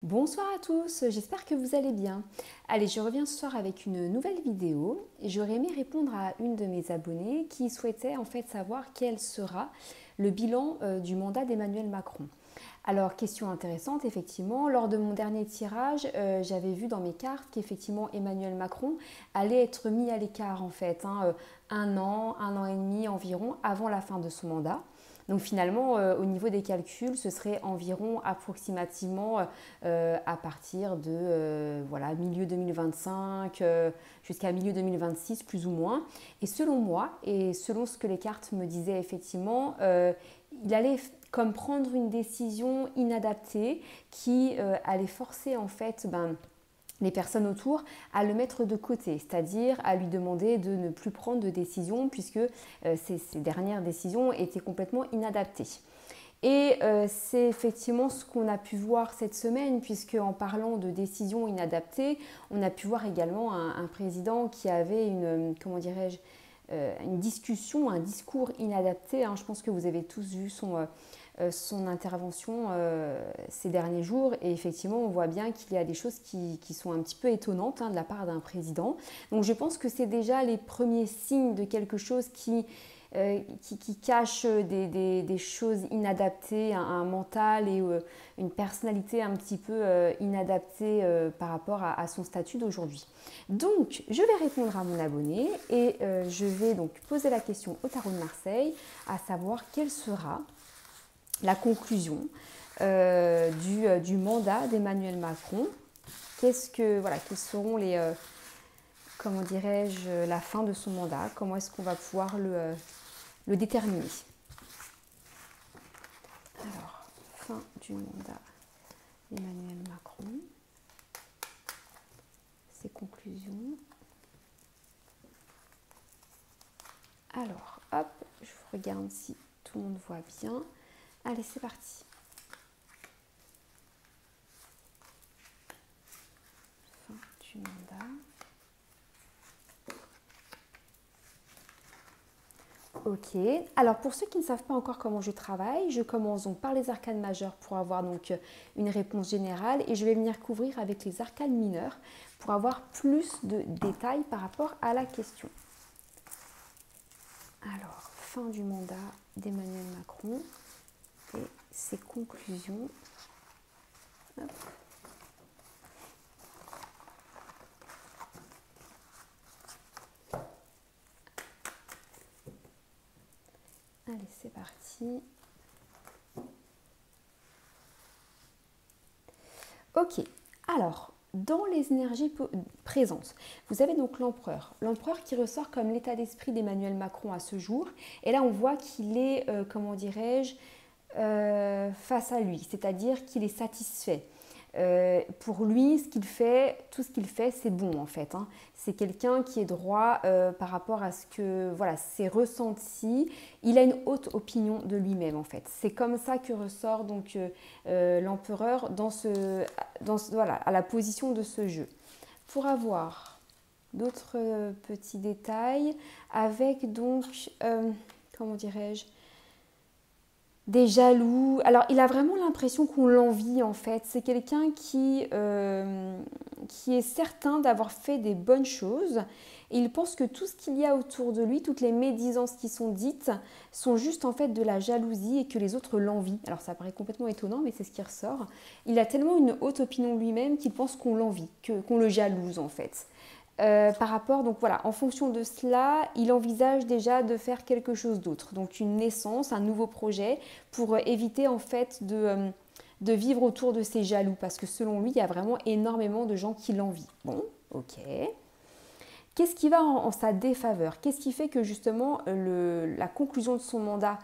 Bonsoir à tous, j'espère que vous allez bien. Allez, je reviens ce soir avec une nouvelle vidéo et j'aurais aimé répondre à une de mes abonnées qui souhaitait en fait savoir quel sera le bilan du mandat d'Emmanuel Macron. Alors, question intéressante, effectivement, lors de mon dernier tirage, j'avais vu dans mes cartes qu'effectivement Emmanuel Macron allait être mis à l'écart en fait, un an et demi environ avant la fin de son mandat. Donc finalement, au niveau des calculs, ce serait environ approximativement à partir de voilà, milieu 2025 jusqu'à milieu 2026 plus ou moins. Et selon moi, et selon ce que les cartes me disaient effectivement, il allait comme prendre une décision inadaptée qui allait forcer en fait les personnes autour à le mettre de côté, c'est-à-dire à lui demander de ne plus prendre de décision puisque ces dernières décisions étaient complètement inadaptées. Et c'est effectivement ce qu'on a pu voir cette semaine, puisque en parlant de décisions inadaptées, on a pu voir également un président qui avait comment dirais-je, une discussion, un discours inadapté. Je pense que vous avez tous vu son intervention ces derniers jours et effectivement on voit bien qu'il y a des choses qui sont un petit peu étonnantes de la part d'un président. Donc je pense que c'est déjà les premiers signes de quelque chose qui cache des choses inadaptées, un mental et une personnalité un petit peu inadaptée par rapport à son statut d'aujourd'hui. Donc, je vais répondre à mon abonné et je vais donc poser la question au Tarot de Marseille, à savoir quelle sera la conclusion du mandat d'Emmanuel Macron. Quels seront les, comment dirais-je, la fin de son mandat? Comment est-ce qu'on va pouvoir le déterminer? Alors, fin du mandat d'Emmanuel Macron, ses conclusions. Alors, hop, je regarde si tout le monde voit bien. Allez, c'est parti. Fin du mandat. Ok, alors pour ceux qui ne savent pas encore comment je travaille, je commence donc par les arcanes majeures pour avoir donc une réponse générale et je vais venir couvrir avec les arcanes mineures pour avoir plus de détails par rapport à la question. Alors, fin du mandat d'Emmanuel Macron et ses conclusions. Hop. Allez, c'est parti. Ok, alors, dans les énergies présentes, vous avez donc l'empereur. L'empereur qui ressort comme l'état d'esprit d'Emmanuel Macron à ce jour. Et là, on voit qu'il est, comment dirais-je, face à lui, c'est-à-dire qu'il est satisfait. Pour lui, tout ce qu'il fait, c'est bon en fait. C'est quelqu'un qui est droit par rapport à ce que, voilà, ses ressentis. Il a une haute opinion de lui-même en fait. C'est comme ça que ressort donc l'empereur voilà, à la position de ce jeu. Pour avoir d'autres petits détails, avec donc, comment dirais-je, des jaloux. Alors, il a vraiment l'impression qu'on l'envie en fait. C'est quelqu'un qui est certain d'avoir fait des bonnes choses. Et il pense que tout ce qu'il y a autour de lui, toutes les médisances qui sont dites, sont juste en fait de la jalousie et que les autres l'envient. Alors, ça paraît complètement étonnant, mais c'est ce qui ressort. Il a tellement une haute opinion de lui-même qu'il pense qu'on l'envie, qu'on le jalouse en fait. Par rapport, donc voilà, en fonction de cela, il envisage déjà de faire quelque chose d'autre, donc une naissance, un nouveau projet pour éviter en fait de vivre autour de ces jaloux, parce que selon lui, il y a vraiment énormément de gens qui l'envient. Bon, ok. Qu'est-ce qui va en sa défaveur? Qu'est-ce qui fait que justement la conclusion de son mandat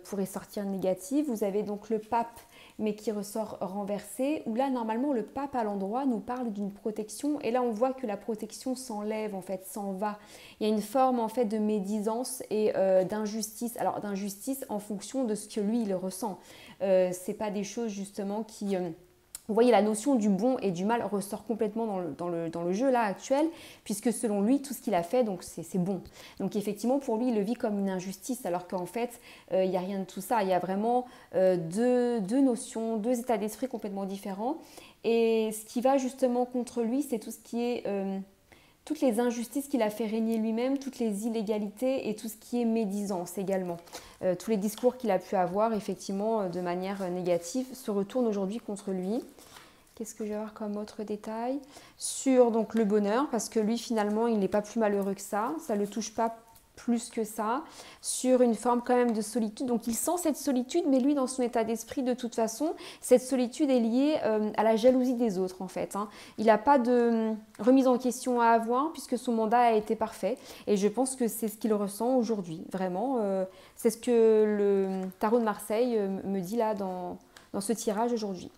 pourrait sortir négative? Vous avez donc le pape mais qui ressort renversé, où là normalement le pape à l'endroit nous parle d'une protection et là on voit que la protection s'enlève en fait, s'en va. Il y a une forme en fait de médisance et d'injustice, alors d'injustice en fonction de ce que lui il ressent. C'est pas des choses justement Vous voyez, la notion du bon et du mal ressort complètement dans le jeu là actuel, puisque selon lui, tout ce qu'il a fait, donc c'est bon. Donc effectivement, pour lui, il le vit comme une injustice, alors qu'en fait, il n'y a rien de tout ça. Il y a vraiment deux notions, deux états d'esprit complètement différents. Et ce qui va justement contre lui, c'est tout ce qui est toutes les injustices qu'il a fait régner lui-même, toutes les illégalités et tout ce qui est médisance également. Tous les discours qu'il a pu avoir effectivement de manière négative se retournent aujourd'hui contre lui. Qu'est-ce que je vais avoir comme autre détail? Sur donc, le bonheur, parce que lui finalement il n'est pas plus malheureux que ça ne le touche pas plus que ça, sur une forme quand même de solitude. Donc il sent cette solitude, mais lui dans son état d'esprit de toute façon, cette solitude est liée à la jalousie des autres en fait. Il n'a pas de remise en question à avoir puisque son mandat a été parfait et je pense que c'est ce qu'il ressent aujourd'hui, vraiment. C'est ce que le tarot de Marseille me dit là dans ce tirage aujourd'hui.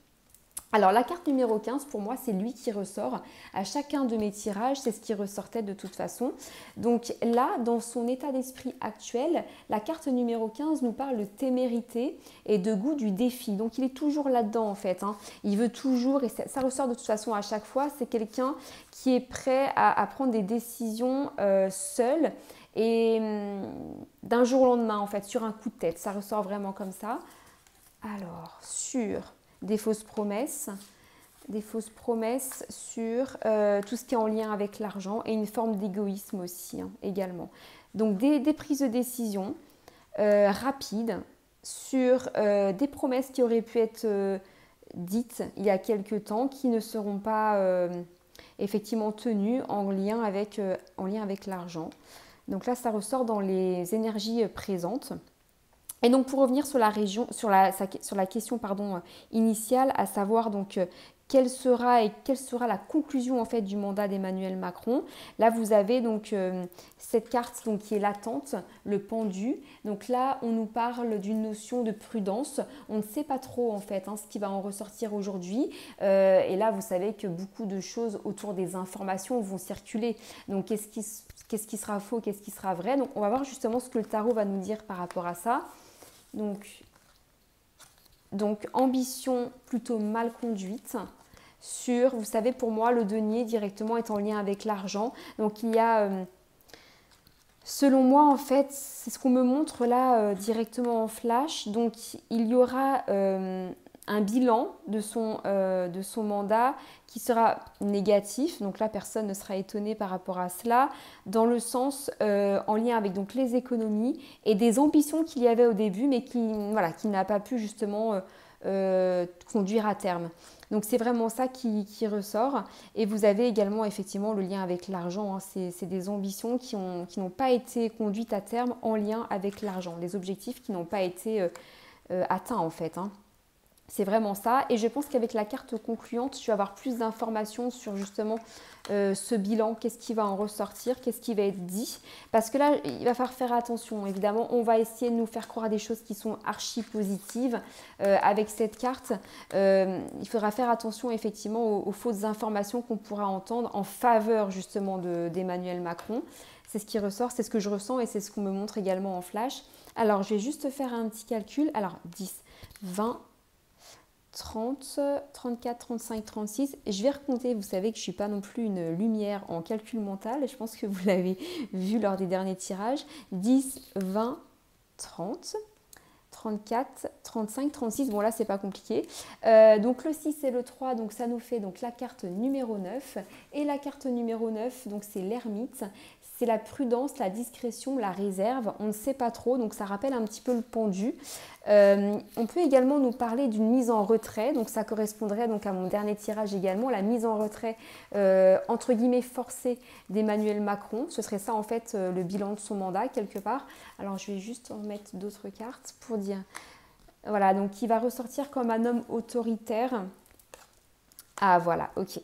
Alors la carte numéro 15, pour moi, c'est lui qui ressort. À chacun de mes tirages, c'est ce qui ressortait de toute façon. Donc là, dans son état d'esprit actuel, la carte numéro 15 nous parle de témérité et de goût du défi. Donc il est toujours là-dedans en fait. Il veut toujours, et ça ressort de toute façon à chaque fois, c'est quelqu'un qui est prêt à prendre des décisions seul et d'un jour au lendemain en fait, sur un coup de tête. Ça ressort vraiment comme ça. Alors, sur des fausses promesses sur tout ce qui est en lien avec l'argent et une forme d'égoïsme aussi également. Donc des prises de décision rapides sur des promesses qui auraient pu être dites il y a quelque temps qui ne seront pas effectivement tenues en lien avec l'argent. Donc là ça ressort dans les énergies présentes. Et donc pour revenir sur la question initiale, à savoir donc quelle sera la conclusion en fait du mandat d'Emmanuel Macron. Là vous avez donc cette carte donc, qui est latente, le pendu. Donc là on nous parle d'une notion de prudence. On ne sait pas trop en fait ce qui va en ressortir aujourd'hui. Et là vous savez que beaucoup de choses autour des informations vont circuler. Donc qu'est-ce qui sera faux, qu'est-ce qui sera vrai. Donc on va voir justement ce que le tarot va nous dire par rapport à ça. Donc ambition plutôt mal conduite sur, vous savez, pour moi, le denier directement est en lien avec l'argent. Donc il y a, selon moi, en fait, c'est ce qu'on me montre là directement en flash. Donc il y aura un bilan de son mandat qui sera négatif. Donc là, personne ne sera étonné par rapport à cela, dans le sens en lien avec donc, les économies et des ambitions qu'il y avait au début, mais qui n'a pas pu justement conduire à terme. Donc c'est vraiment ça qui ressort. Et vous avez également effectivement le lien avec l'argent. C'est des ambitions qui n'ont pas été conduites à terme en lien avec l'argent. Les objectifs qui n'ont pas été atteints en fait. C'est vraiment ça. Et je pense qu'avec la carte concluante, tu vas avoir plus d'informations sur justement ce bilan, qu'est-ce qui va en ressortir, qu'est-ce qui va être dit. Parce que là, il va falloir faire attention. Évidemment, on va essayer de nous faire croire des choses qui sont archi positives. Avec cette carte, il faudra faire attention effectivement aux fausses informations qu'on pourra entendre en faveur justement d'Emmanuel Macron. C'est ce qui ressort, c'est ce que je ressens et c'est ce qu'on me montre également en flash. Alors, je vais juste faire un petit calcul. Alors, 10, 20... 30, 34, 35, 36. Je vais recompter, vous savez que je ne suis pas non plus une lumière en calcul mental. Je pense que vous l'avez vu lors des derniers tirages. 10, 20, 30, 34, 35, 36. Bon là, c'est pas compliqué. Donc le 6 et le 3, donc ça nous fait donc la carte numéro 9. Et la carte numéro 9, donc c'est l'ermite. C'est la prudence, la discrétion, la réserve. On ne sait pas trop, donc ça rappelle un petit peu le pendu. On peut également nous parler d'une mise en retrait. Donc ça correspondrait donc à mon dernier tirage également, la mise en retrait entre guillemets forcée d'Emmanuel Macron. Ce serait ça en fait le bilan de son mandat quelque part. Alors je vais juste en mettre d'autres cartes pour dire. Voilà, donc il va ressortir comme un homme autoritaire. Ah voilà, ok.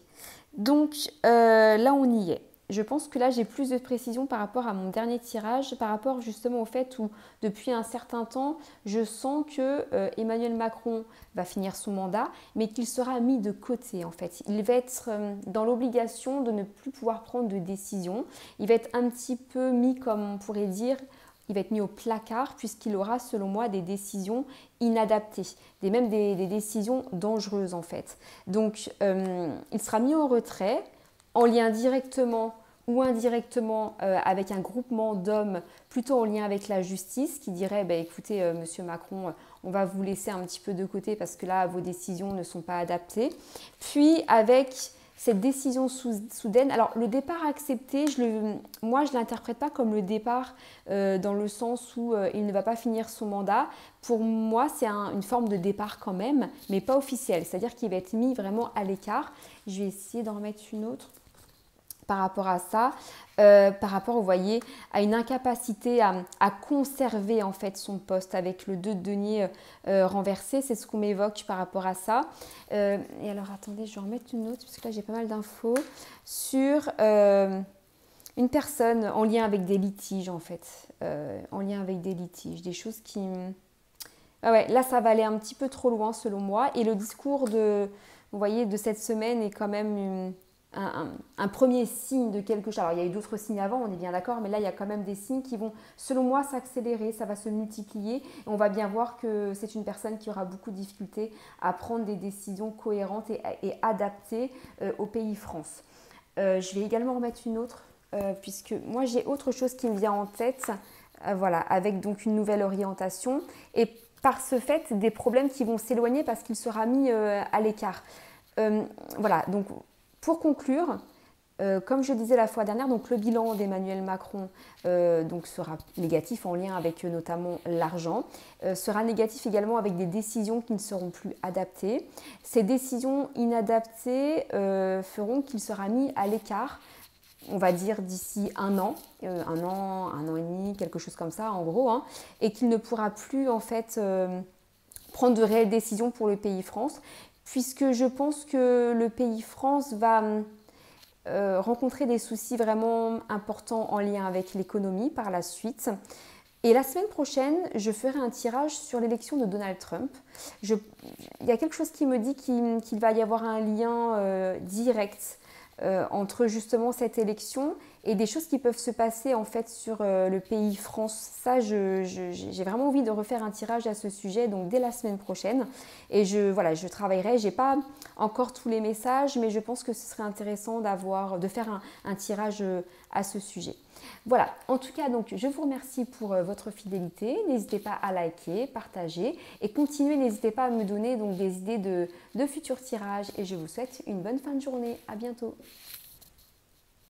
Donc là on y est. Je pense que là, j'ai plus de précision par rapport à mon dernier tirage, par rapport justement au fait où, depuis un certain temps, je sens que Emmanuel Macron va finir son mandat, mais qu'il sera mis de côté en fait. Il va être dans l'obligation de ne plus pouvoir prendre de décision. Il va être un petit peu mis, comme on pourrait dire, il va être mis au placard puisqu'il aura selon moi des décisions inadaptées, même des décisions dangereuses en fait. Donc il sera mis en retrait, en lien directement ou indirectement avec un groupement d'hommes plutôt en lien avec la justice qui dirait bah, écoutez Monsieur Macron, on va vous laisser un petit peu de côté parce que là vos décisions ne sont pas adaptées. Puis avec cette décision soudaine, alors le départ accepté, moi je ne l'interprète pas comme le départ dans le sens où il ne va pas finir son mandat. Pour moi c'est une forme de départ quand même, mais pas officiel, c'est-à-dire qu'il va être mis vraiment à l'écart. Je vais essayer d'en remettre une autre par rapport à ça, par rapport, vous voyez, à une incapacité à conserver en fait son poste avec le 2 de denier renversé, c'est ce qu'on m'évoque par rapport à ça. Et alors attendez, je vais en remettre une autre parce que là j'ai pas mal d'infos sur une personne en lien avec des litiges en fait, en lien avec des litiges, des choses qui... Ah ouais, là ça va aller un petit peu trop loin selon moi et le discours vous voyez, de cette semaine est quand même un premier signe de quelque chose. Alors, il y a eu d'autres signes avant, on est bien d'accord, mais là, il y a quand même des signes qui vont, selon moi, s'accélérer, ça va se multiplier. Et on va bien voir que c'est une personne qui aura beaucoup de difficultés à prendre des décisions cohérentes et adaptées au pays France. Je vais également remettre une autre, puisque moi, j'ai autre chose qui me vient en tête, voilà, avec donc une nouvelle orientation. Et par ce fait, des problèmes qui vont s'éloigner parce qu'il sera mis à l'écart. Voilà, donc... Pour conclure, comme je disais la fois dernière, donc le bilan d'Emmanuel Macron donc sera négatif en lien avec notamment l'argent, sera négatif également avec des décisions qui ne seront plus adaptées. Ces décisions inadaptées feront qu'il sera mis à l'écart, on va dire d'ici un an et demi, quelque chose comme ça en gros, hein, et qu'il ne pourra plus en fait prendre de réelles décisions pour le pays France, puisque je pense que le pays France va rencontrer des soucis vraiment importants en lien avec l'économie par la suite. Et la semaine prochaine, je ferai un tirage sur l'élection de Donald Trump. Il y a quelque chose qui me dit qu'il va y avoir un lien direct entre justement cette élection et des choses qui peuvent se passer en fait sur le pays France. Ça, j'ai vraiment envie de refaire un tirage à ce sujet, donc dès la semaine prochaine. Et je travaillerai, je n'ai pas encore tous les messages, mais je pense que ce serait intéressant de faire un tirage à ce sujet. Voilà, en tout cas, donc, je vous remercie pour votre fidélité. N'hésitez pas à liker, partager et continuez, n'hésitez pas à me donner donc, des idées de futurs tirages. Et je vous souhaite une bonne fin de journée. À bientôt.